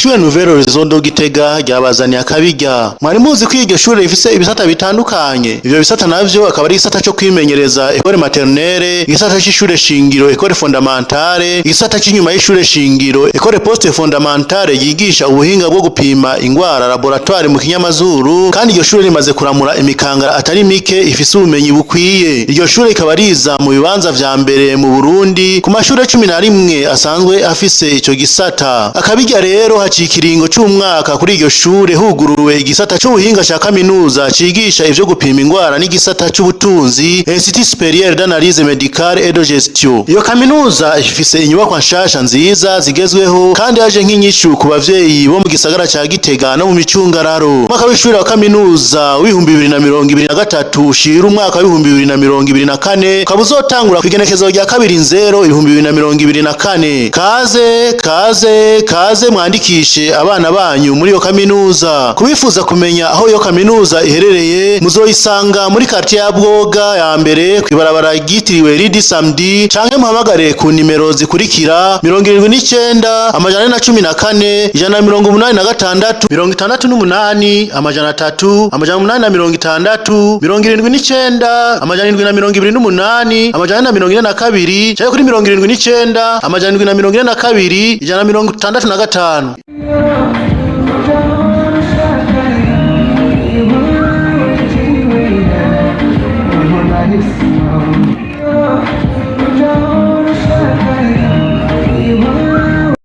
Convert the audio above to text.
Ishure Nouvelle Horizon do Gitega ryabazaniye akabirya. Mwari muzi ko iryo shure rifise ibisata bitandukanye. Ivyo bisata navyo akaba ari igisata cyo kwimenyereza école maternelle, igisata c'ishure shingiro école fondamentale, igisata c'inyuma y'ishure shingiro école poste fondamentale yigisha ubuhinga bwo gupima ingwara laboratoire mu kinyamazuru, kandi iryo shure rimaze kuramura imikangara atari mike ifise ubumenyi bukwiye. Iryo shure ikaba riza mu bibanza vya mbere mu Burundi ku mashure 11 asanzwe afise ico gisata. Akabirya rero haciye ikiringo c'umwaka kuri iryo shure huguruwe igisata c'ubuhinga ca Kaminuza cigisha ivyo gupima ingwara n'igisata c'ubutunzi Institut Supérieur d'analyse médicale et de gestion. Iyo Kaminuza ifise inyubakwa nshasha nziza zigezweho kandi yaje nk'inyishu ku bavyeyi bo mu gisagara ca Gitega no mu micungararo. Mwaka w'ishure wa Kaminuza w'ibihumbi 2023 ushira umwaka w'ibihumbi 2024 ukaba uzotangura kw'igenekezo rya 2/0/2024. Kaze mwandikishe abana banyu muri iyo Kaminuza. Kubifuza kumenya aho iyo Kaminuza iherereye muzoyisanga muri quartier ya Bwoga ya mbere kwibarabara ryitiriwe Ridi Samedi, canke muhamagare ku nimero zikurikira 79 414 186 68 300 860 79 728 142 canke kuri 79 742 165.